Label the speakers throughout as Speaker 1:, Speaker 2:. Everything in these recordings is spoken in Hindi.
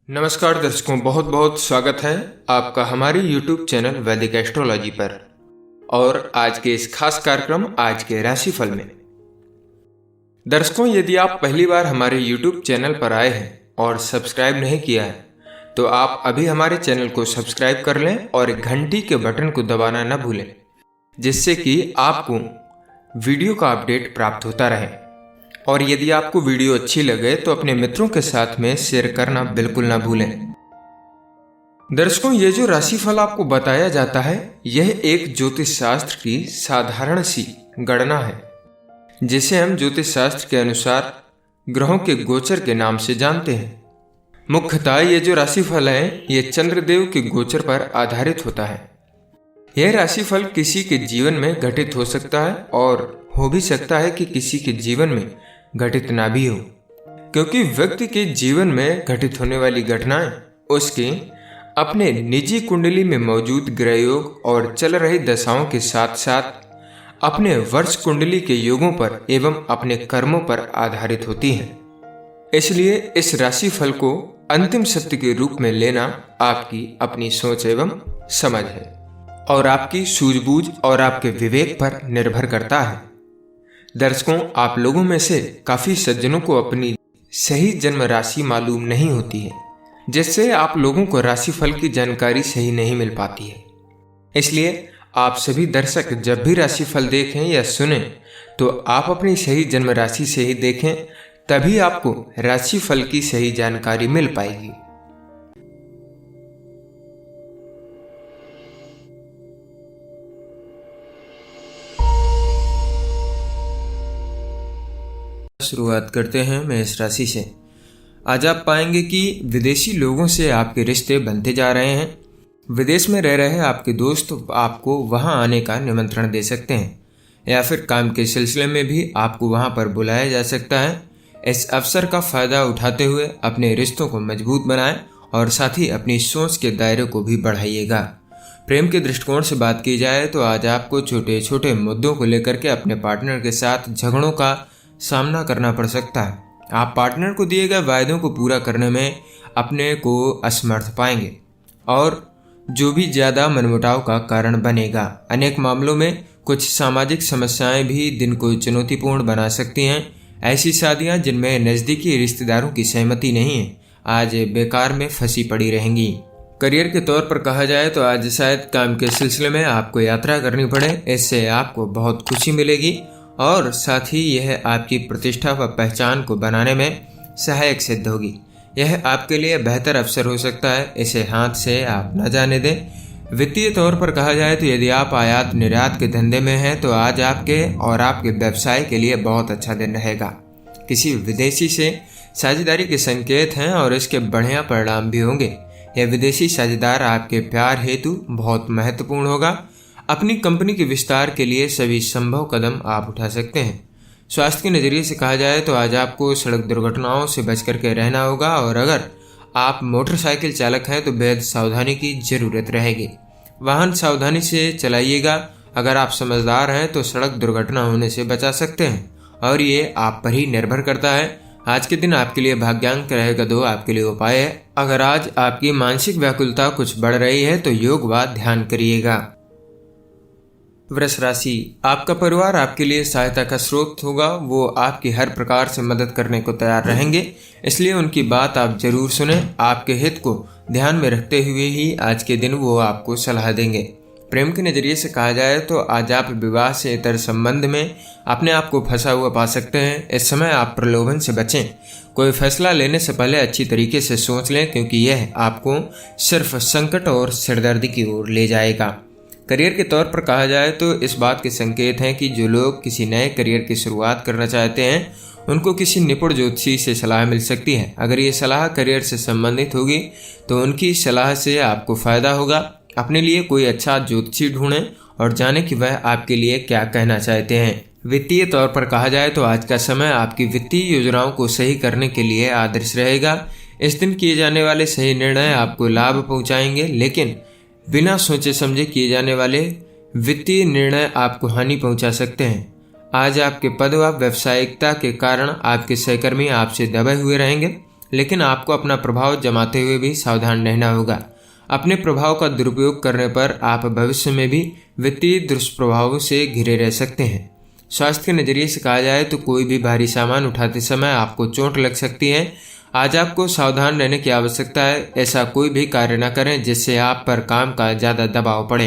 Speaker 1: नमस्कार दर्शकों, बहुत बहुत स्वागत है आपका हमारे YouTube चैनल वैदिक एस्ट्रोलॉजी पर। और आज के इस खास कार्यक्रम आज के राशिफल में दर्शकों, यदि आप पहली बार हमारे YouTube चैनल पर आए हैं और सब्सक्राइब नहीं किया है तो आप अभी हमारे चैनल को सब्सक्राइब कर लें और घंटी के बटन को दबाना न भूलें, जिससे कि आपको वीडियो का अपडेट प्राप्त होता रहे। और यदि आपको वीडियो अच्छी लगे तो अपने मित्रों के साथ में शेयर करना बिल्कुल ना भूलें। दर्शकों, ये जो राशिफल आपको बताया जाता है यह एक ज्योतिष शास्त्र की साधारण सी गणना है, जिसे हम ज्योतिष शास्त्र के अनुसार ग्रहों के गोचर के नाम से जानते हैं। मुख्यतः ये जो राशिफल है ये चंद्रदेव के गोचर पर आधारित होता है। यह राशिफल किसी के जीवन में घटित हो सकता है और हो भी सकता है कि किसी के जीवन में घटित ना भी हो, क्योंकि व्यक्ति के जीवन में घटित होने वाली घटनाएं उसके अपने निजी कुंडली में मौजूद ग्रह योग और चल रही दशाओं के साथ साथ अपने वर्ष कुंडली के योगों पर एवं अपने कर्मों पर आधारित होती हैं। इसलिए इस राशिफल को अंतिम सत्य के रूप में लेना आपकी अपनी सोच एवं समझ है और आपकी सूझबूझ और आपके विवेक पर निर्भर करता है। दर्शकों, आप लोगों में से काफी सज्जनों को अपनी सही जन्म राशि मालूम नहीं होती है, जिससे आप लोगों को राशिफल की जानकारी सही नहीं मिल पाती है। इसलिए आप सभी दर्शक जब भी राशिफल देखें या सुने तो आप अपनी सही जन्म राशि से ही देखें, तभी आपको राशिफल की सही जानकारी मिल पाएगी। शुरुआत करते हैं मेष राशि से। आज आप पाएंगे कि विदेशी लोगों से आपके रिश्ते बनते जा रहे हैं। विदेश में रह रहे आपके दोस्त आपको वहां आने का निमंत्रण दे सकते हैं या फिर काम के सिलसिले में भी आपको वहां पर बुलाया जा सकता है। इस अवसर का फायदा उठाते हुए अपने रिश्तों को मजबूत बनाएं और साथ ही अपनी सोच के दायरे को भी बढ़ाइएगा। प्रेम के दृष्टिकोण से बात की जाए तो आज आपको छोटे छोटे मुद्दों को लेकर के अपने पार्टनर के साथ झगड़ों का सामना करना पड़ सकता है। आप पार्टनर को दिए गए वायदों को पूरा करने में अपने को असमर्थ पाएंगे और जो भी ज्यादा मनमुटाव का कारण बनेगा। अनेक मामलों में कुछ सामाजिक समस्याएं भी दिन को चुनौतीपूर्ण बना सकती हैं। ऐसी शादियां जिनमें नजदीकी रिश्तेदारों की सहमति नहीं है आज बेकार में फंसी पड़ी रहेंगी। करियर के तौर पर कहा जाए तो आज शायद काम के सिलसिले में आपको यात्रा करनी पड़े, इससे आपको बहुत खुशी मिलेगी और साथ ही यह आपकी प्रतिष्ठा व पहचान को बनाने में सहायक सिद्ध होगी। यह आपके लिए बेहतर अवसर हो सकता है, इसे हाथ से आप न जाने दें। वित्तीय तौर पर कहा जाए तो यदि आप आयात निर्यात के धंधे में हैं तो आज आपके और आपके व्यवसाय के लिए बहुत अच्छा दिन रहेगा। किसी विदेशी से साझेदारी के संकेत हैं और इसके बढ़िया परिणाम भी होंगे। यह विदेशी साझेदार आपके प्यार हेतु बहुत महत्वपूर्ण होगा। अपनी कंपनी के विस्तार के लिए सभी संभव कदम आप उठा सकते हैं। स्वास्थ्य के नजरिए से कहा जाए तो आज आपको सड़क दुर्घटनाओं से बच करके रहना होगा और अगर आप मोटरसाइकिल चालक हैं तो बेहद सावधानी की जरूरत रहेगी। वाहन सावधानी से चलाइएगा। अगर आप समझदार हैं तो सड़क दुर्घटना होने से बचा सकते हैं और ये आप पर ही निर्भर करता है। आज के दिन आपके लिए भाग्यांक रहेगा 2, आपके लिए उपाय है। अगर आज आपकी मानसिक व्याकुलता कुछ बढ़ रही है तो योग व ध्यान करिएगा। वृष राशि, आपका परिवार आपके लिए सहायता का स्रोत होगा। वो आपकी हर प्रकार से मदद करने को तैयार रहेंगे, इसलिए उनकी बात आप जरूर सुने। आपके हित को ध्यान में रखते हुए ही आज के दिन वो आपको सलाह देंगे। प्रेम के नजरिए से कहा जाए तो आज आप विवाह से इतर संबंध में अपने आप को फंसा हुआ पा सकते हैं। इस समय आप प्रलोभन से बचें। कोई फैसला लेने से पहले अच्छी तरीके से सोच लें, क्योंकि यह आपको सिर्फ संकट और सिरदर्दी की ओर ले जाएगा। करियर के तौर पर कहा जाए तो इस बात के संकेत हैं कि जो लोग किसी नए करियर की शुरुआत करना चाहते हैं उनको किसी निपुण ज्योतिषी से सलाह मिल सकती है। अगर ये सलाह करियर से संबंधित होगी तो उनकी सलाह से आपको फायदा होगा। अपने लिए कोई अच्छा ज्योतिषी ढूंढें और जाने कि वह आपके लिए क्या कहना चाहते हैं। वित्तीय तौर पर कहा जाए तो आज का समय आपकी वित्तीय योजनाओं को सही करने के लिए आदर्श रहेगा। इस दिन किए जाने वाले सही निर्णय आपको लाभ पहुंचाएंगे, लेकिन बिना सोचे समझे किए जाने वाले वित्तीय निर्णय आपको हानि पहुंचा सकते हैं। आज आपके पद व व्यावसायिकता के कारण आपके सहकर्मी आपसे दबे हुए रहेंगे, लेकिन आपको अपना प्रभाव जमाते हुए भी सावधान रहना होगा। अपने प्रभाव का दुरुपयोग करने पर आप भविष्य में भी वित्तीय दुष्प्रभावों से घिरे रह सकते हैं। स्वास्थ्य के नज़रिए से कहा जाए तो कोई भी भारी सामान उठाते समय आपको चोट लग सकती है। आज आपको सावधान रहने की आवश्यकता है। ऐसा कोई भी कार्य न करें जिससे आप पर काम का ज़्यादा दबाव पड़े।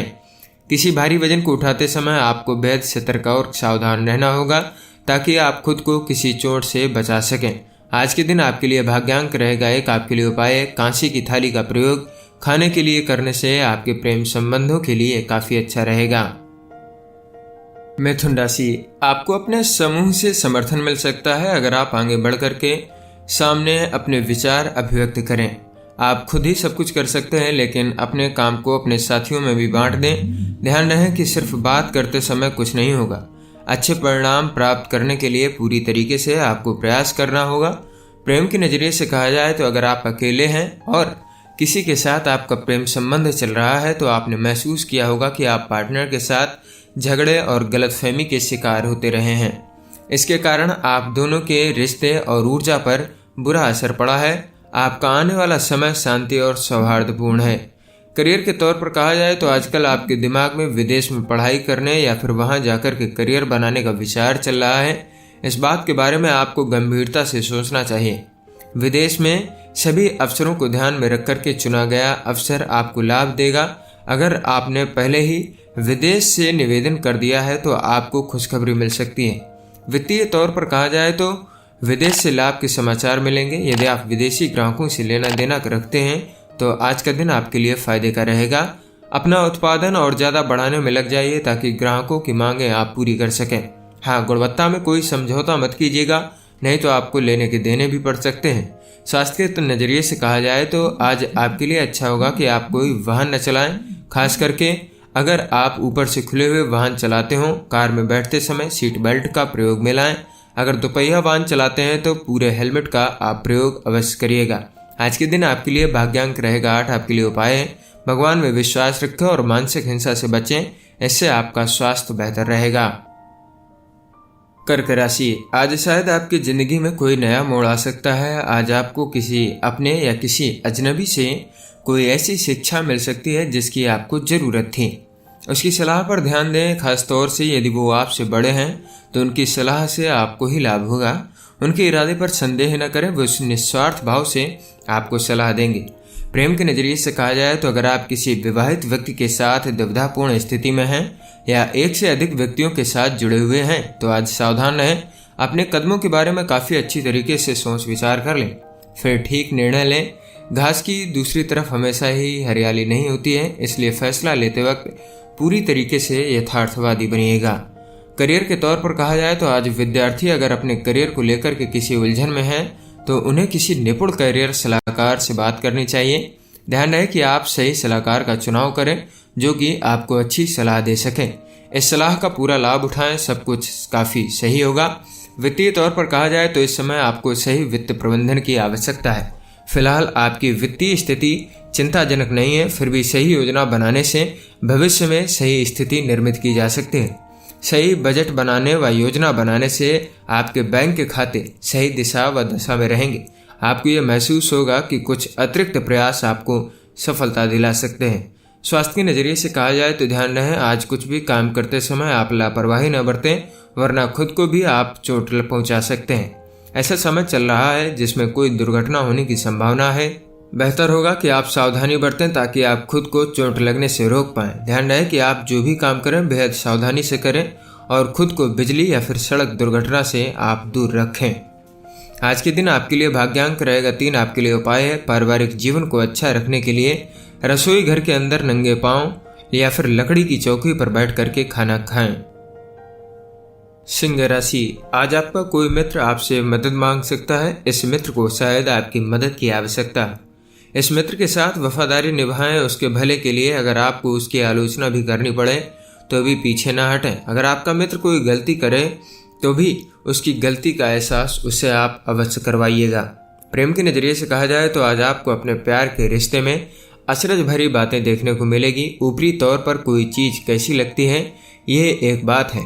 Speaker 1: किसी भारी वजन को उठाते समय आपको बेहद सतर्क और सावधान रहना होगा ताकि आप खुद को किसी चोट से बचा सकें। आज के दिन आपके लिए भाग्यांक रहेगा एक। आपके लिए उपाय है कांसे की थाली का प्रयोग खाने के लिए करने से आपके प्रेम संबंधों के लिए काफ़ी अच्छा रहेगा। मिथुन राशि, आपको अपने समूह से समर्थन मिल सकता है अगर आप आगे बढ़ करके सामने अपने विचार अभिव्यक्त करें। आप खुद ही सब कुछ कर सकते हैं, लेकिन अपने काम को अपने साथियों में भी बांट दें। ध्यान रहे कि सिर्फ बात करते समय कुछ नहीं होगा। अच्छे परिणाम प्राप्त करने के लिए पूरी तरीके से आपको प्रयास करना होगा। प्रेम के नज़रिए से कहा जाए तो अगर आप अकेले हैं और किसी के साथ आपका प्रेम संबंध चल रहा है तो आपने महसूस किया होगा कि आप पार्टनर के साथ झगड़े और गलतफहमी के शिकार होते रहे हैं। इसके कारण आप दोनों के रिश्ते और ऊर्जा पर बुरा असर पड़ा है। आपका आने वाला समय शांति और सौहार्दपूर्ण है। करियर के तौर पर कहा जाए तो आजकल आपके दिमाग में विदेश में पढ़ाई करने या फिर वहां जाकर के करियर बनाने का विचार चल रहा है। इस बात के बारे में आपको गंभीरता से सोचना चाहिए। विदेश में सभी अवसरों को ध्यान में रख कर के चुना गया अवसर आपको लाभ देगा। अगर आपने पहले ही विदेश से निवेदन कर दिया है तो आपको खुशखबरी मिल सकती है। वित्तीय तौर पर कहा जाए तो विदेश से लाभ के समाचार मिलेंगे। यदि आप विदेशी ग्राहकों से लेना देना रखते हैं तो आज का दिन आपके लिए फायदे का रहेगा। अपना उत्पादन और ज़्यादा बढ़ाने में लग जाइए ताकि ग्राहकों की मांगें आप पूरी कर सकें। हाँ, गुणवत्ता में कोई समझौता मत कीजिएगा, नहीं तो आपको लेने के देने भी पड़ सकते हैं। स्वास्थ्य के नज़रिए से कहा जाए तो आज आपके लिए अच्छा होगा कि आप कोई वाहन न चलाएं, खास करके अगर आप ऊपर से खुले हुए वाहन चलाते हो। कार में बैठते समय सीट बेल्ट का प्रयोग में लाएं। अगर दोपहिया वाहन चलाते हैं तो पूरे हेलमेट का आप प्रयोग अवश्य करिएगा। आज के दिन आपके लिए भाग्यांक रहेगा 8। आपके लिए उपाय है भगवान में विश्वास रखें और मानसिक हिंसा से बचें, इससे आपका स्वास्थ्य बेहतर रहेगा। कर्क राशि, आज शायद आपकी जिंदगी में कोई नया मोड़ आ सकता है। आज आपको किसी अपने या किसी अजनबी से कोई ऐसी शिक्षा मिल सकती है जिसकी आपको ज़रूरत थी। उसकी सलाह पर ध्यान दें, खास तौर से यदि वो आपसे बड़े हैं तो उनकी सलाह से आपको ही लाभ होगा। उनके इरादे पर संदेह न करें, वो उस निस्वार्थ भाव से आपको सलाह देंगे। प्रेम के नज़रिए से कहा जाए तो अगर आप किसी विवाहित व्यक्ति के साथ दुविधापूर्ण स्थिति में हैं या एक से अधिक व्यक्तियों के साथ जुड़े हुए हैं तो आज सावधान रहें। अपने कदमों के बारे में काफ़ी अच्छी तरीके से सोच विचार कर लें, फिर ठीक निर्णय लें। घास की दूसरी तरफ हमेशा ही हरियाली नहीं होती है, इसलिए फैसला लेते वक्त पूरी तरीके से यथार्थवादी बनिएगा। करियर के तौर पर कहा जाए तो आज विद्यार्थी अगर अपने करियर को लेकर के किसी उलझन में हैं तो उन्हें किसी निपुण करियर सलाहकार से बात करनी चाहिए। ध्यान रहे कि आप सही सलाहकार का चुनाव करें जो कि आपको अच्छी सलाह दे सकें। इस सलाह का पूरा लाभ उठाएं, सब कुछ काफ़ी सही होगा। वित्तीय तौर पर कहा जाए तो इस समय आपको सही वित्त प्रबंधन की आवश्यकता है। फिलहाल आपकी वित्तीय स्थिति चिंताजनक नहीं है, फिर भी सही योजना बनाने से भविष्य में सही स्थिति निर्मित की जा सकती है। सही बजट बनाने व योजना बनाने से आपके बैंक के खाते सही दिशा व दशा में रहेंगे। आपको यह महसूस होगा कि कुछ अतिरिक्त प्रयास आपको सफलता दिला सकते हैं। स्वास्थ्य के नज़रिए से कहा जाए तो ध्यान रहे, आज कुछ भी काम करते समय आप लापरवाही न बरतें, वरना खुद को भी आप चोट पहुंचा सकते हैं। ऐसा समय चल रहा है जिसमें कोई दुर्घटना होने की संभावना है। बेहतर होगा कि आप सावधानी बरतें ताकि आप खुद को चोट लगने से रोक पाएं। ध्यान रहे कि आप जो भी काम करें बेहद सावधानी से करें और खुद को बिजली या फिर सड़क दुर्घटना से आप दूर रखें। आज के दिन आपके लिए भाग्यांक रहेगा 3। आपके लिए उपाय है पारिवारिक जीवन को अच्छा रखने के लिए रसोई घर के अंदर नंगे पांव या फिर लकड़ी की चौकी पर बैठ करके खाना खाएं। सिंह राशि, आज आपका कोई मित्र आपसे मदद मांग सकता है। इस मित्र को शायद आपकी मदद की आवश्यकता है। इस मित्र के साथ वफादारी निभाएं, उसके भले के लिए। अगर आपको उसकी आलोचना भी करनी पड़े तो भी पीछे ना हटें। अगर आपका मित्र कोई गलती करे तो भी उसकी गलती का एहसास उससे आप अवश्य करवाइएगा। प्रेम के नज़रिए से कहा जाए तो आज आपको अपने प्यार के रिश्ते में अचरज भरी बातें देखने को मिलेगी। ऊपरी तौर पर कोई चीज़ कैसी लगती है यह एक बात है,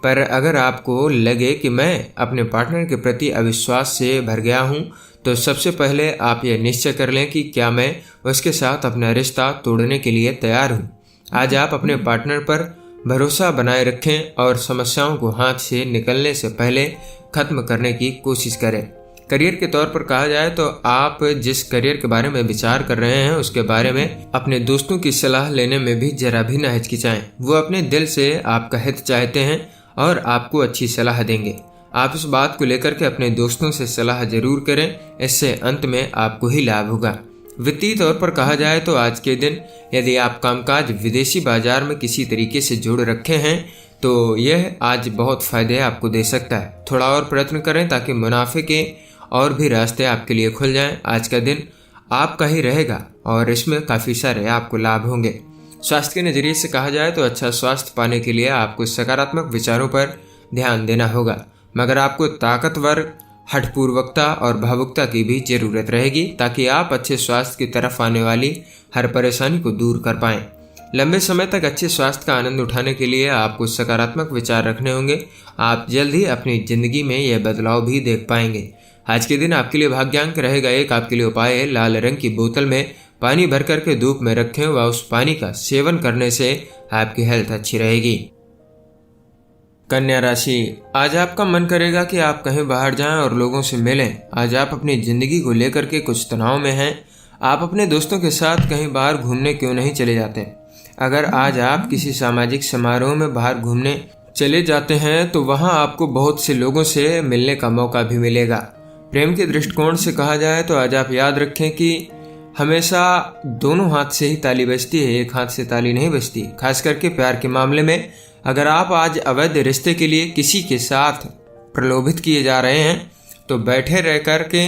Speaker 1: पर अगर आपको लगे कि मैं अपने पार्टनर के प्रति अविश्वास से भर गया हूँ तो सबसे पहले आप यह निश्चय कर लें कि क्या मैं उसके साथ अपना रिश्ता तोड़ने के लिए तैयार हूँ। आज आप अपने पार्टनर पर भरोसा बनाए रखें और समस्याओं को हाथ से निकलने से पहले खत्म करने की कोशिश करें। करियर के तौर पर कहा जाए तो आप जिस करियर के बारे में विचार कर रहे हैं उसके बारे में अपने दोस्तों की सलाह लेने में भी जरा भी न हिचकिचाएं। वो अपने दिल से आपका हित चाहते हैं और आपको अच्छी सलाह देंगे। आप इस बात को लेकर के अपने दोस्तों से सलाह जरूर करें, इससे अंत में आपको ही लाभ होगा। वित्तीय तौर पर कहा जाए तो आज के दिन यदि आप कामकाज विदेशी बाजार में किसी तरीके से जोड़ रखे हैं तो यह आज बहुत फायदे आपको दे सकता है। थोड़ा और प्रयत्न करें ताकि मुनाफे के और भी रास्ते आपके लिए खुल जाएं। आज का दिन आपका ही रहेगा और इसमें काफ़ी सारे आपको लाभ होंगे। स्वास्थ्य के नज़रिए से कहा जाए तो अच्छा स्वास्थ्य पाने के लिए आपको सकारात्मक विचारों पर ध्यान देना होगा, मगर आपको ताकतवर हठपूर्वकता और भावुकता की भी जरूरत रहेगी ताकि आप अच्छे स्वास्थ्य की तरफ आने वाली हर परेशानी को दूर कर पाएं। लंबे समय तक अच्छे स्वास्थ्य का आनंद उठाने के लिए आपको सकारात्मक विचार रखने होंगे। आप जल्द ही अपनी जिंदगी में यह बदलाव भी देख पाएंगे। आज के दिन आपके लिए भाग्यांक रहेगा एक। आपके लिए उपाय है लाल रंग की बोतल में पानी भर करके धूप में रखें व उस पानी का सेवन करने से आपकी हेल्थ अच्छी रहेगी। कन्या राशि, आज आपका मन करेगा कि आप कहीं बाहर जाएं और लोगों से मिलें। आज आप अपनी जिंदगी को लेकर के कुछ तनाव में हैं। आप अपने दोस्तों के साथ कहीं बाहर घूमने क्यों नहीं चले जाते। अगर आज आप किसी सामाजिक समारोह में बाहर घूमने चले जाते हैं तो वहां आपको बहुत से लोगों से मिलने का मौका भी मिलेगा। प्रेम के दृष्टिकोण से कहा जाए तो आज आप याद रखें कि हमेशा दोनों हाथ से ही ताली बजती है, एक हाथ से ताली नहीं बजती। खास करके प्यार के मामले में अगर आप आज अवैध रिश्ते के लिए किसी के साथ प्रलोभित किए जा रहे हैं तो बैठे रह कर के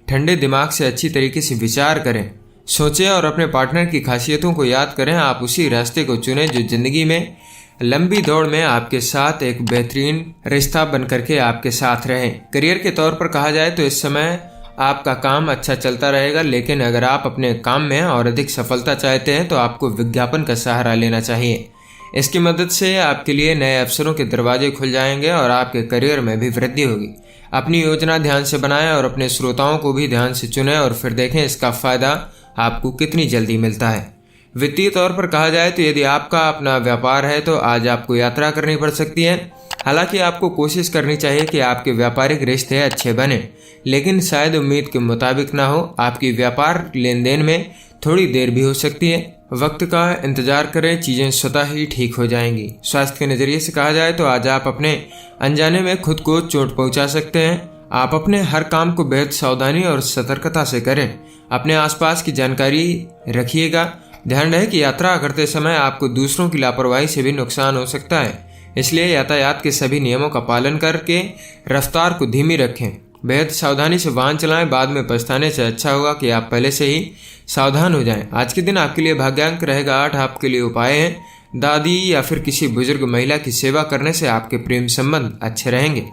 Speaker 1: ठंडे दिमाग से अच्छी तरीके से विचार करें, सोचें और अपने पार्टनर की खासियतों को याद करें। आप उसी रास्ते को चुनें जो जिंदगी में लंबी दौड़ में आपके साथ एक बेहतरीन रिश्ता बन करके आपके साथ रहे। करियर के तौर पर कहा जाए तो इस समय आपका काम अच्छा चलता रहेगा, लेकिन अगर आप अपने काम में और अधिक सफलता चाहते हैं तो आपको विज्ञापन का सहारा लेना चाहिए। इसकी मदद से आपके लिए नए अवसरों के दरवाजे खुल जाएंगे और आपके करियर में भी वृद्धि होगी। अपनी योजना ध्यान से बनाएं और अपने श्रोताओं को भी ध्यान से चुनें और फिर देखें इसका फायदा आपको कितनी जल्दी मिलता है। वित्तीय तौर पर कहा जाए तो यदि आपका अपना व्यापार है तो आज आपको यात्रा करनी पड़ सकती है। हालांकि आपको कोशिश करनी चाहिए कि आपके व्यापारिक रिश्ते अच्छे बने, लेकिन शायद उम्मीद के मुताबिक ना हो। आपकी व्यापार लेन देन में थोड़ी देर भी हो सकती है। वक्त का इंतजार करें, चीजें स्वतः ही ठीक हो जाएंगी। स्वास्थ्य के नजरिए से कहा जाए तो आज आप अपने अनजाने में खुद को चोट पहुंचा सकते हैं। आप अपने हर काम को बेहद सावधानी और सतर्कता से करें। अपने आसपास की जानकारी रखिएगा। ध्यान रहे कि यात्रा करते समय आपको दूसरों की लापरवाही से भी नुकसान हो सकता है, इसलिए यातायात के सभी नियमों का पालन करके रफ्तार को धीमी रखें। बेहद सावधानी से वाहन चलाएं, बाद में पछताने से अच्छा होगा कि आप पहले से ही सावधान हो जाएं। आज के दिन आपके लिए भाग्यांक रहेगा 8। आपके लिए उपाय हैं दादी या फिर किसी बुजुर्ग महिला की सेवा करने से आपके प्रेम संबंध अच्छे रहेंगे।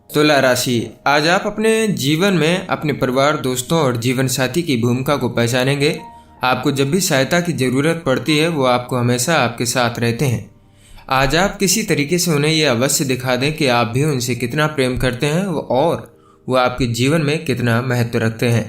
Speaker 1: तुला राशि, आज आप अपने जीवन में अपने परिवार, दोस्तों और जीवन साथी की भूमिका को पहचानेंगे। आपको जब भी सहायता की जरूरत पड़ती है वो आपको हमेशा आपके साथ रहते हैं। आज आप किसी तरीके से उन्हें यह अवश्य दिखा दें कि आप भी उनसे कितना प्रेम करते हैं और वो आपके जीवन में कितना महत्व रखते हैं।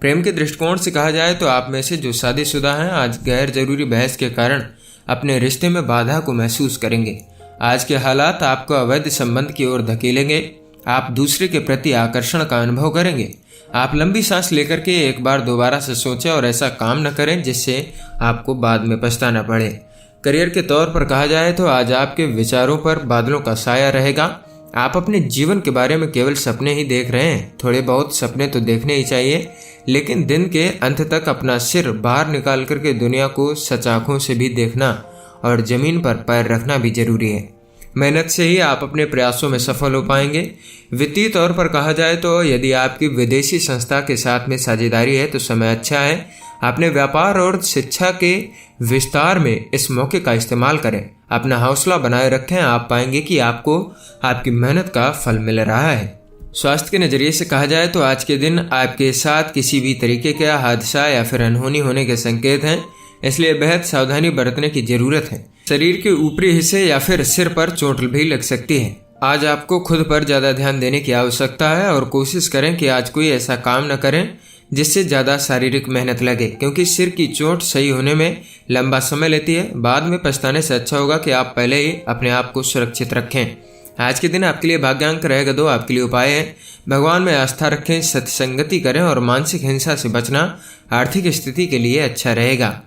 Speaker 1: प्रेम के दृष्टिकोण से कहा जाए तो आप में से जो शादीशुदा हैं आज गैर जरूरी बहस के कारण अपने रिश्ते में बाधा को महसूस करेंगे। आज के हालात आपको अवैध संबंध की ओर धकेलेंगे। आप दूसरे के प्रति आकर्षण का अनुभव करेंगे। आप लंबी सांस लेकर के एक बार दोबारा से सोचें और ऐसा काम न करें जिससे आपको बाद में पछताना पड़े। करियर के तौर पर कहा जाए तो आज आपके विचारों पर बादलों का साया रहेगा। आप अपने जीवन के बारे में केवल सपने ही देख रहे हैं। थोड़े बहुत सपने तो देखने ही चाहिए, लेकिन दिन के अंत तक अपना सिर बाहर निकाल करके दुनिया को सच आंखों से भी देखना और जमीन पर पैर रखना भी जरूरी है। मेहनत से ही आप अपने प्रयासों में सफल हो पाएंगे। वित्तीय तौर पर कहा जाए तो यदि आपकी विदेशी संस्था के साथ में साझेदारी है तो समय अच्छा है। अपने व्यापार और शिक्षा के विस्तार में इस मौके का इस्तेमाल करें। अपना हौसला बनाए रखें। आप पाएंगे कि आपको आपकी मेहनत का फल मिल रहा है। स्वास्थ्य के नजरिए से कहा जाए तो आज के दिन आपके साथ किसी भी तरीके का हादसा या फिर अनहोनी होने के संकेत हैं, इसलिए बेहद सावधानी बरतने की जरूरत है। शरीर के ऊपरी हिस्से या फिर सिर पर चोट भी लग सकती है। आज आपको खुद पर ज़्यादा ध्यान देने की आवश्यकता है और कोशिश करें कि आज कोई ऐसा काम न करें जिससे ज़्यादा शारीरिक मेहनत लगे, क्योंकि सिर की चोट सही होने में लंबा समय लेती है। बाद में पछताने से अच्छा होगा कि आप पहले ही अपने आप को सुरक्षित रखें। आज के दिन आपके लिए भाग्यांक रहेगा 2। आपके लिए उपाय है भगवान में आस्था रखें, सत्संगति करें और मानसिक हिंसा से बचना आर्थिक स्थिति के लिए अच्छा रहेगा।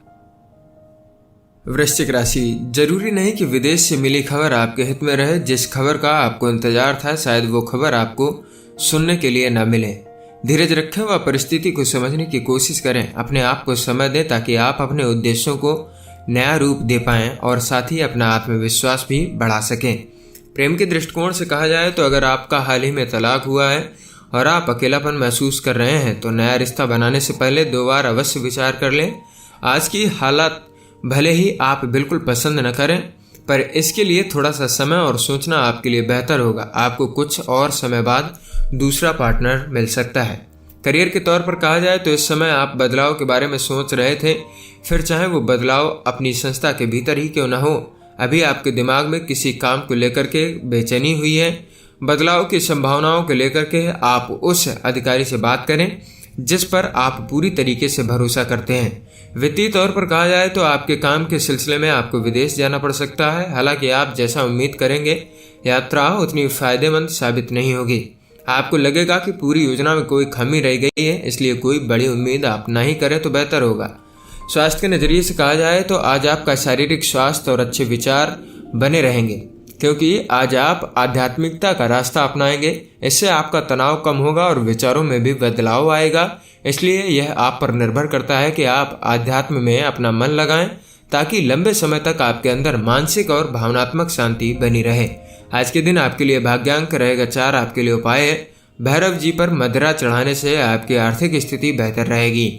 Speaker 1: वृश्चिक राशि, जरूरी नहीं कि विदेश से मिली खबर आपके हित में रहे। जिस खबर का आपको इंतजार था शायद वो खबर आपको सुनने के लिए न मिले। धीरज रखें व परिस्थिति को समझने की कोशिश करें। अपने आप को समय दें ताकि आप अपने उद्देश्यों को नया रूप दे पाएं और साथ ही अपना आत्मविश्वास भी बढ़ा सकें। प्रेम के दृष्टिकोण से कहा जाए तो अगर आपका हाल ही में तलाक हुआ है और आप अकेलापन महसूस कर रहे हैं तो नया रिश्ता बनाने से पहले 2 बार अवश्य विचार कर लें। आज की हालात भले ही आप बिल्कुल पसंद न करें, पर इसके लिए थोड़ा सा समय और सोचना आपके लिए बेहतर होगा। आपको कुछ और समय बाद दूसरा पार्टनर मिल सकता है। करियर के तौर पर कहा जाए तो इस समय आप बदलाव के बारे में सोच रहे थे, फिर चाहे वो बदलाव अपनी संस्था के भीतर ही क्यों न हो। अभी आपके दिमाग में किसी काम को लेकर के बेचैनी हुई है। बदलाव की संभावनाओं को लेकर के आप उस अधिकारी से बात करें जिस पर आप पूरी तरीके से भरोसा करते हैं। वित्तीय तौर पर कहा जाए तो आपके काम के सिलसिले में आपको विदेश जाना पड़ सकता है। हालांकि आप जैसा उम्मीद करेंगे यात्रा उतनी फायदेमंद साबित नहीं होगी। आपको लगेगा कि पूरी योजना में कोई खामी रह गई है, इसलिए कोई बड़ी उम्मीद आप नहीं करें तो बेहतर होगा। स्वास्थ्य के नजरिए से कहा जाए तो आज आपका शारीरिक स्वास्थ्य और अच्छे विचार बने रहेंगे, क्योंकि आज आप आध्यात्मिकता का रास्ता अपनाएंगे। इससे आपका तनाव कम होगा और विचारों में भी बदलाव आएगा। इसलिए यह आप पर निर्भर करता है कि आप आध्यात्म में अपना मन लगाएं ताकि लंबे समय तक आपके अंदर मानसिक और भावनात्मक शांति बनी रहे। आज के दिन आपके लिए भाग्यांक रहेगा 4। आपके लिए उपाय है भैरव जी पर मदिरा चढ़ाने से आपकी आर्थिक स्थिति बेहतर रहेगी।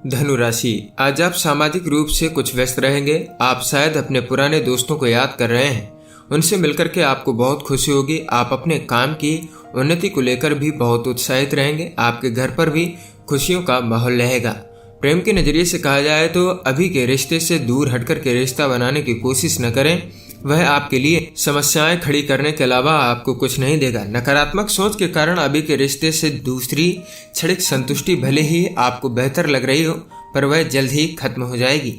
Speaker 1: धनु राशि, आज आप सामाजिक रूप से कुछ व्यस्त रहेंगे। आप शायद अपने पुराने दोस्तों को याद कर रहे हैं, उनसे मिलकर के आपको बहुत खुशी होगी। आप अपने काम की उन्नति को लेकर भी बहुत उत्साहित रहेंगे। आपके घर पर भी खुशियों का माहौल रहेगा। प्रेम के नजरिए से कहा जाए तो अभी के रिश्ते से दूर हटकर के रिश्ता बनाने की कोशिश न करें। वह आपके लिए समस्याएं खड़ी करने के अलावा आपको कुछ नहीं देगा। नकारात्मक सोच के कारण अभी के रिश्ते से दूसरी क्षणिक संतुष्टि भले ही आपको बेहतर लग रही हो, पर वह जल्द ही खत्म हो जाएगी।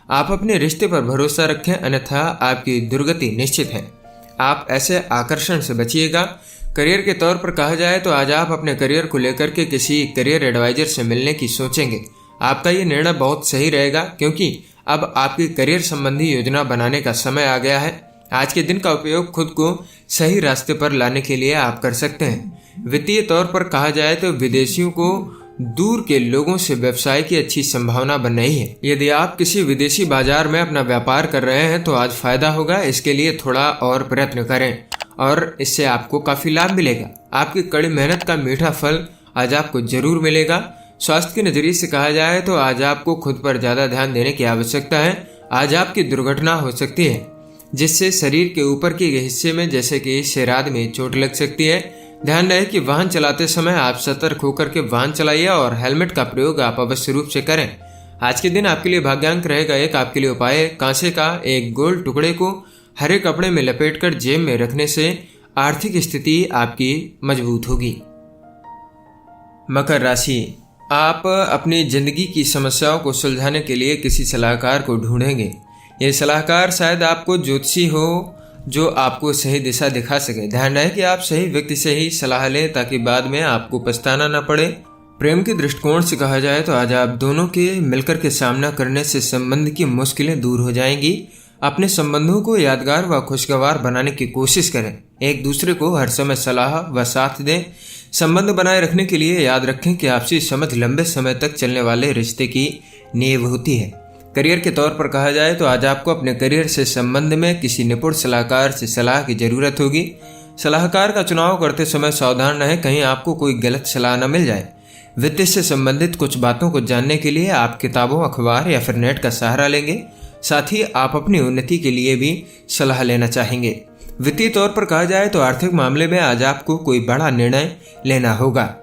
Speaker 1: आप अपने रिश्ते पर भरोसा रखें, अन्यथा आपकी दुर्गति निश्चित है। आप ऐसे आकर्षण से बचिएगा। करियर के तौर पर कहा जाए तो आज आप अपने करियर को लेकर के किसी करियर एडवाइजर से मिलने की सोचेंगे। आपका ये निर्णय बहुत सही रहेगा, क्योंकि अब आपकी करियर संबंधी योजना बनाने का समय आ गया है। आज के दिन का उपयोग खुद को सही रास्ते पर लाने के लिए आप कर सकते हैं। वित्तीय तौर पर कहा जाए तो विदेशियों को दूर के लोगों से व्यवसाय की अच्छी संभावना बन रही है। यदि आप किसी विदेशी बाजार में अपना व्यापार कर रहे हैं तो आज फायदा होगा। इसके लिए थोड़ा और प्रयत्न करें और इससे आपको काफी लाभ मिलेगा। आपकी कड़ी मेहनत का मीठा फल आज आपको जरूर मिलेगा। स्वास्थ्य के नजरिए से कहा जाए तो आज आपको खुद पर ज्यादा ध्यान देने की आवश्यकता है। आज आपकी दुर्घटना हो सकती है जिससे शरीर के ऊपर के हिस्से में जैसे कि शिराद में चोट लग सकती है। ध्यान रहे कि वाहन चलाते समय आप सतर्क होकर के वाहन चलाइए और हेलमेट का प्रयोग आप अवश्य रूप से करें। आज के दिन आपके लिए भाग्यांक रहेगा 1। आपके लिए उपाय है कांसे का एक गोल टुकड़े को हरे कपड़े में लपेटकर जेब में रखने से आर्थिक स्थिति आपकी मजबूत होगी। मकर राशि, आप अपनी जिंदगी की समस्याओं को सुलझाने के लिए किसी सलाहकार को ढूंढेंगे। यह सलाहकार शायद आपको ज्योतिषी हो जो आपको सही दिशा दिखा सके। ध्यान रहे कि आप सही व्यक्ति से ही सलाह लें ताकि बाद में आपको पछताना न पड़े। प्रेम के दृष्टिकोण से कहा जाए तो आज आप दोनों के मिलकर के सामना करने से संबंध की मुश्किलें दूर हो जाएंगी। अपने संबंधों को यादगार व खुशगवार बनाने की कोशिश करें। एक दूसरे को हर समय सलाह व साथ दें। संबंध बनाए रखने के लिए याद रखें कि आपसी समझ लंबे समय तक चलने वाले रिश्ते की नींव होती है। करियर के तौर पर कहा जाए तो आज आपको अपने करियर से संबंध में किसी निपुण सलाहकार से सलाह की जरूरत होगी। सलाहकार का चुनाव करते समय सावधान रहें, कहीं आपको कोई गलत सलाह न मिल जाए। वित्त से संबंधित कुछ बातों को जानने के लिए आप किताबों, अखबार या फिर नेट का सहारा लेंगे। साथ ही आप अपनी उन्नति के लिए भी सलाह लेना चाहेंगे। वित्तीय तौर पर कहा जाए तो आर्थिक मामले में आज आपको कोई बड़ा निर्णय लेना होगा।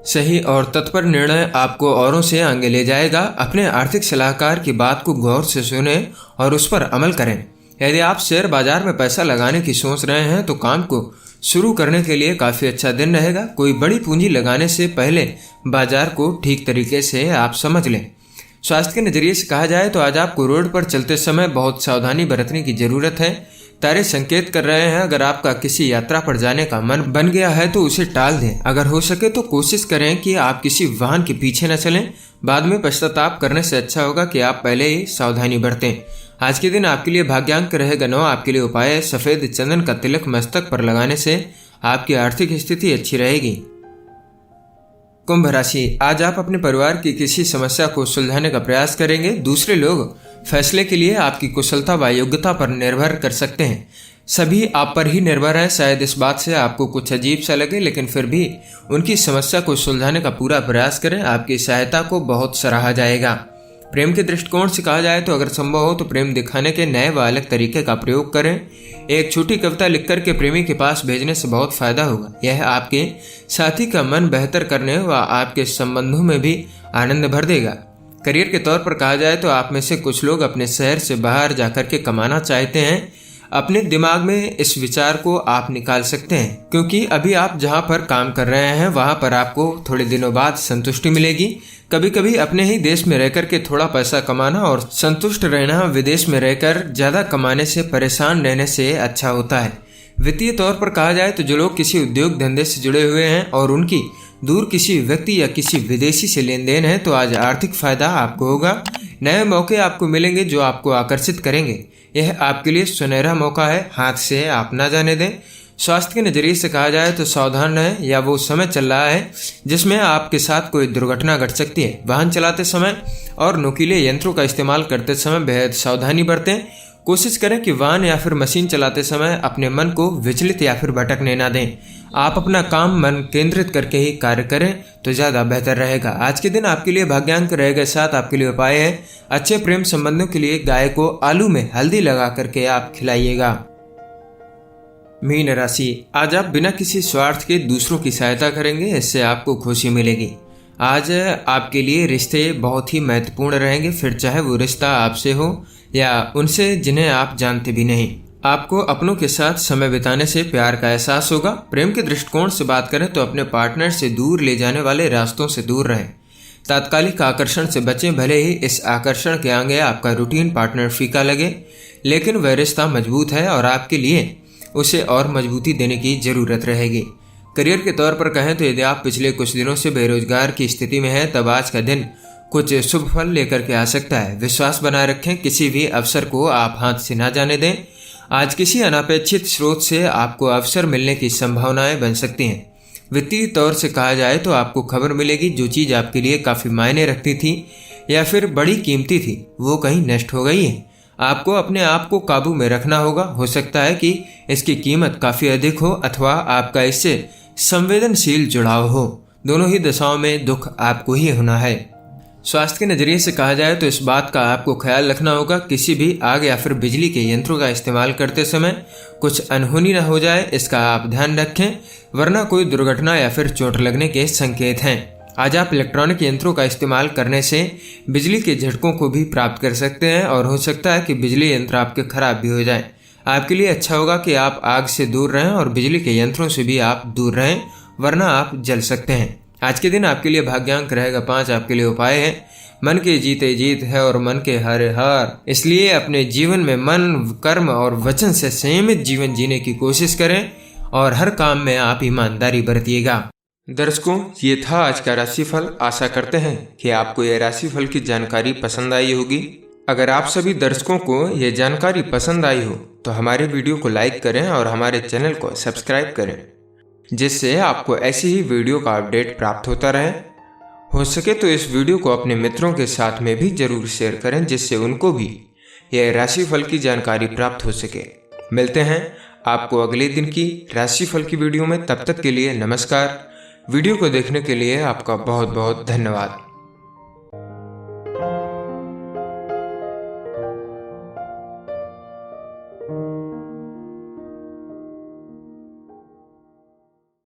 Speaker 1: सही और तत्पर निर्णय आपको औरों से आगे ले जाएगा। अपने आर्थिक सलाहकार की बात को गौर से सुनें और उस पर अमल करें। यदि आप शेयर बाजार में पैसा लगाने की सोच रहे हैं तो काम को शुरू करने के लिए काफ़ी अच्छा दिन रहेगा। कोई बड़ी पूंजी लगाने से पहले बाजार को ठीक तरीके से आप समझ लें। स्वास्थ्य के नज़रिए से कहा जाए तो आज आपको रोड पर चलते समय बहुत सावधानी बरतने की ज़रूरत है। तारे संकेत कर रहे हैं अगर आपका किसी यात्रा पर जाने का मन बन गया है तो उसे टाल दें। अगर हो सके तो कोशिश करें कि आप किसी वाहन के पीछे न चलें। बाद में पश्चाताप करने से अच्छा होगा कि आप पहले ही सावधानी बरतें। आज के दिन आपके लिए भाग्यांक रहेगा 9। आपके लिए उपाय है सफ़ेद चंदन का तिलक मस्तक पर लगाने से आपकी आर्थिक स्थिति अच्छी रहेगी। कुंभ राशि, आज आप अपने परिवार की किसी समस्या को सुलझाने का प्रयास करेंगे। दूसरे लोग फैसले के लिए आपकी कुशलता व योग्यता पर निर्भर कर सकते हैं। सभी आप पर ही निर्भर है। शायद इस बात से आपको कुछ अजीब सा लगे, लेकिन फिर भी उनकी समस्या को सुलझाने का पूरा प्रयास करें। आपकी सहायता को बहुत सराहा जाएगा। प्रेम के दृष्टिकोण से कहा जाए तो अगर संभव हो तो प्रेम दिखाने के नए व अलग तरीके का प्रयोग करें। एक छोटी कविता लिखकर के प्रेमी के पास भेजने से बहुत फायदा होगा। यह आपके साथी का मन बेहतर करने व आपके संबंधों में भी आनंद भर देगा। करियर के तौर पर कहा जाए तो आप में से कुछ लोग अपने शहर से बाहर जाकर के कमाना चाहते हैं। अपने दिमाग में इस विचार को आप निकाल सकते हैं, क्योंकि अभी आप जहां पर काम कर रहे हैं वहां पर आपको थोड़े दिनों बाद संतुष्टि मिलेगी। कभी कभी अपने ही देश में रहकर के थोड़ा पैसा कमाना और संतुष्ट रहना विदेश में रहकर ज्यादा कमाने से परेशान रहने से अच्छा होता है। वित्तीय तौर पर कहा जाए तो जो लोग किसी उद्योग धंधे से जुड़े हुए हैं और उनकी दूर किसी व्यक्ति या किसी विदेशी से लेन देन है तो आज आर्थिक फायदा आपको होगा। नए मौके आपको मिलेंगे जो आपको आकर्षित करेंगे। यह आपके लिए सुनहरा मौका है, हाथ से आप ना जाने दें। स्वास्थ्य के नज़रिए से कहा जाए तो सावधान रहें, या वो समय चल रहा है जिसमें आपके साथ कोई दुर्घटना घट सकती है। वाहन चलाते समय और नुकीले यंत्रों का इस्तेमाल करते समय बेहद सावधानी बरतें। कोशिश करें कि वाहन या फिर मशीन चलाते समय अपने मन को विचलित या फिर भटकने ना दें। आप अपना काम मन केंद्रित करके ही कार्य करें तो ज़्यादा बेहतर रहेगा। आज के दिन आपके लिए भाग्यांक रहेगा 7। आपके लिए उपाय है अच्छे प्रेम संबंधों के लिए गाय को आलू में हल्दी लगा करके आप खिलाइएगा। मीन राशि, आज आप बिना किसी स्वार्थ के दूसरों की सहायता करेंगे, इससे आपको खुशी मिलेगी। आज आपके लिए रिश्ते बहुत ही महत्वपूर्ण रहेंगे, फिर चाहे वो रिश्ता आपसे हो या उनसे जिन्हें आप जानते भी नहीं। आपको अपनों के साथ समय बिताने से प्यार का एहसास होगा। प्रेम के दृष्टिकोण से बात करें तो अपने पार्टनर से दूर ले जाने वाले रास्तों से दूर रहें। तात्कालिक आकर्षण से बचें। भले ही इस आकर्षण के आगे आपका रूटीन पार्टनर फीका लगे, लेकिन वह रिश्ता मजबूत है और आपके लिए उसे और मजबूती देने की जरूरत रहेगी। करियर के तौर पर कहें तो यदि आप पिछले कुछ दिनों से बेरोजगार की स्थिति में हैं तब आज का दिन कुछ शुभ फल लेकर के आ सकता है। विश्वास बनाए रखें, किसी भी अवसर को आप हाथ से ना जाने दें। आज किसी अनपेक्षित स्रोत से आपको अवसर मिलने की संभावनाएं बन सकती हैं। वित्तीय तौर से कहा जाए तो आपको खबर मिलेगी जो चीज़ आपके लिए काफ़ी मायने रखती थी या फिर बड़ी कीमती थी वो कहीं नष्ट हो गई है। आपको अपने आप को काबू में रखना होगा। हो सकता है कि इसकी कीमत काफ़ी अधिक हो अथवा आपका इससे संवेदनशील जुड़ाव हो। दोनों ही दशाओं में दुख आपको ही होना है। स्वास्थ्य के नज़रिए से कहा जाए तो इस बात का आपको ख्याल रखना होगा किसी भी आग या फिर बिजली के यंत्रों का इस्तेमाल करते समय कुछ अनहोनी न हो जाए, इसका आप ध्यान रखें, वरना कोई दुर्घटना या फिर चोट लगने के संकेत हैं। आज आप इलेक्ट्रॉनिक यंत्रों का इस्तेमाल करने से बिजली के झटकों को भी प्राप्त कर सकते हैं और हो सकता है कि बिजली यंत्र आपके खराब भी हो जाए। आपके लिए अच्छा होगा कि आप आग से दूर रहें और बिजली के यंत्रों से भी आप दूर रहें, वरना आप जल सकते हैं। आज के दिन आपके लिए भाग्यांक रहेगा 5। आपके लिए उपाय है मन के जीते जीत है और मन के हारे हार। इसलिए अपने जीवन में मन, कर्म और वचन से संयमित जीवन जीने की कोशिश करें और हर काम में आप ईमानदारी बरतिएगा। दर्शकों, ये था आज का राशिफल। आशा करते हैं कि आपको यह राशिफल की जानकारी पसंद आई होगी। अगर आप सभी दर्शकों को यह जानकारी पसंद आई हो तो हमारे वीडियो को लाइक करें और हमारे चैनल को सब्सक्राइब करें, जिससे आपको ऐसी ही वीडियो का अपडेट प्राप्त होता रहे। हो सके तो इस वीडियो को अपने मित्रों के साथ में भी जरूर शेयर करें, जिससे उनको भी यह राशिफल की जानकारी प्राप्त हो सके। मिलते हैं आपको अगले दिन की राशिफल की वीडियो में। तब तक के लिए नमस्कार। वीडियो को देखने के लिए आपका बहुत बहुत धन्यवाद।